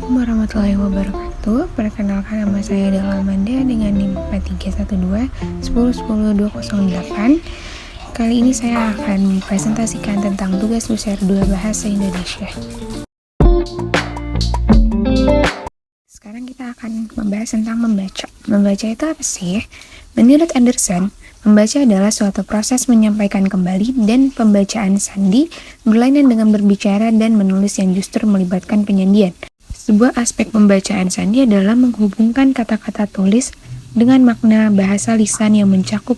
Assalamualaikum warahmatullahi wabarakatuh. Perkenalkan, nama saya adalah Amanda dengan NIM 4312 1010 208. Kali ini saya akan presentasikan tentang tugas besar 2 bahasa Indonesia. Sekarang kita akan membahas tentang membaca. Membaca itu apa sih? Menurut Anderson, membaca adalah suatu proses menyampaikan kembali dan pembacaan sandi berlainan dengan berbicara dan menulis yang justru melibatkan penyandian. Sebuah aspek pembacaan sandi adalah menghubungkan kata-kata tulis dengan makna bahasa lisan yang mencakup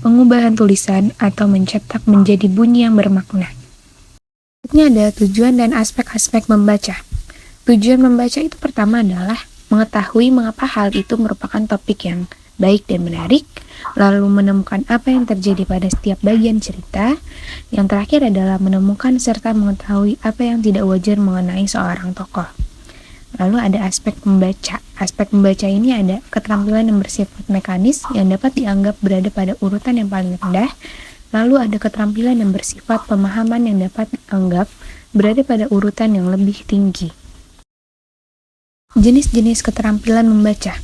pengubahan tulisan atau mencetak menjadi bunyi yang bermakna. Berikutnya ada tujuan dan aspek-aspek membaca. Tujuan membaca itu pertama adalah mengetahui mengapa hal itu merupakan topik yang baik dan menarik, lalu menemukan apa yang terjadi pada setiap bagian cerita. Yang terakhir adalah menemukan serta mengetahui apa yang tidak wajar mengenai seorang tokoh. Lalu ada aspek membaca. Aspek membaca ini ada keterampilan yang bersifat mekanis yang dapat dianggap berada pada urutan yang paling rendah. Lalu ada keterampilan yang bersifat pemahaman yang dapat dianggap berada pada urutan yang lebih tinggi. Jenis-jenis keterampilan membaca.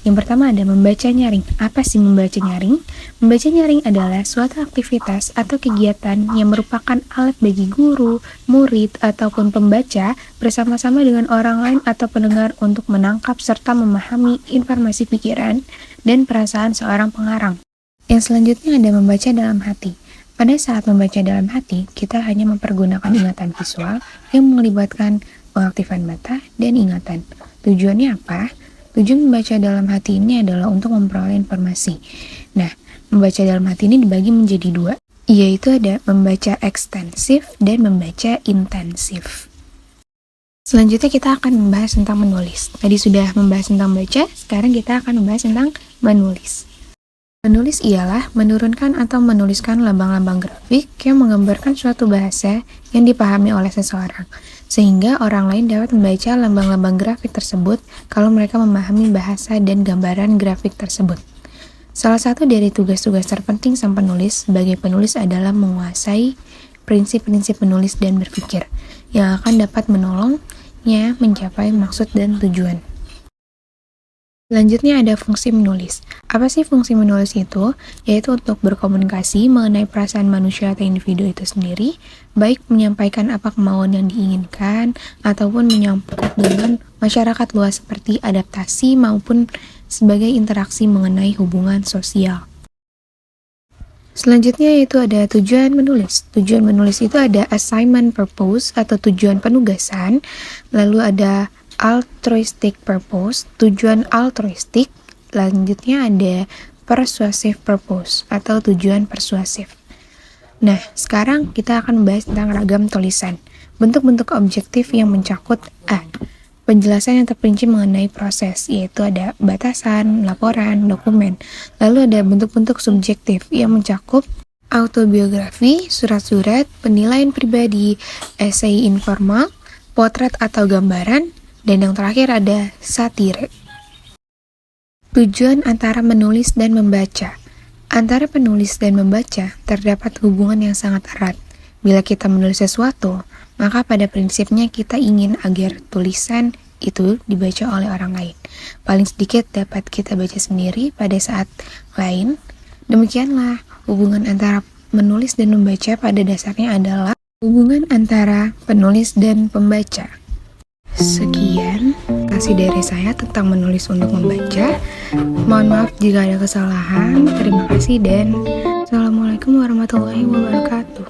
Yang pertama ada membaca nyaring. Apa sih membaca nyaring? Membaca nyaring adalah suatu aktivitas atau kegiatan yang merupakan alat bagi guru, murid, ataupun pembaca bersama-sama dengan orang lain atau pendengar untuk menangkap serta memahami informasi pikiran dan perasaan seorang pengarang. Yang selanjutnya ada membaca dalam hati. Pada saat membaca dalam hati, kita hanya mempergunakan ingatan visual yang melibatkan pengaktifan mata dan ingatan. Tujuannya apa? Tujuan membaca dalam hati ini adalah untuk memperoleh informasi. Nah, membaca dalam hati ini dibagi menjadi 2, yaitu ada membaca ekstensif dan membaca intensif. Selanjutnya kita akan membahas tentang menulis. Tadi sudah membahas tentang membaca, sekarang kita akan membahas tentang menulis. Menulis ialah menurunkan atau menuliskan lambang-lambang grafik yang menggambarkan suatu bahasa yang dipahami oleh seseorang, sehingga orang lain dapat membaca lambang-lambang grafik tersebut kalau mereka memahami bahasa dan gambaran grafik tersebut. Salah satu dari tugas-tugas terpenting sang penulis sebagai penulis adalah menguasai prinsip-prinsip menulis dan berpikir, yang akan dapat menolongnya mencapai maksud dan tujuan. Selanjutnya ada fungsi menulis. Apa sih fungsi menulis itu? Yaitu untuk berkomunikasi mengenai perasaan manusia atau individu itu sendiri, baik menyampaikan apa kemauan yang diinginkan, ataupun menyangkut dengan masyarakat luas seperti adaptasi maupun sebagai interaksi mengenai hubungan sosial. Selanjutnya yaitu ada tujuan menulis. Tujuan menulis itu ada assignment purpose atau tujuan penugasan, lalu ada altruistic purpose, tujuan altruistik. Selanjutnya ada persuasive purpose atau tujuan persuasif. Nah, sekarang kita akan membahas tentang ragam tulisan. Bentuk-bentuk objektif yang mencakup A. Penjelasan yang terperinci mengenai proses, yaitu ada batasan, laporan, dokumen. Lalu ada bentuk-bentuk subjektif yang mencakup autobiografi, surat-surat, penilaian pribadi, esai informal, potret atau gambaran, dan yang terakhir ada satire. Tujuan antara menulis dan membaca. Antara penulis dan membaca terdapat hubungan yang sangat erat. Bila kita menulis sesuatu, maka pada prinsipnya kita ingin agar tulisan itu dibaca oleh orang lain. Paling sedikit dapat kita baca sendiri pada saat lain. Demikianlah hubungan antara menulis dan membaca pada dasarnya adalah hubungan antara penulis dan pembaca. Sekian kasih dari saya tentang menulis untuk membaca. Mohon maaf jika ada kesalahan. Terima kasih dan Assalamualaikum warahmatullahi wabarakatuh.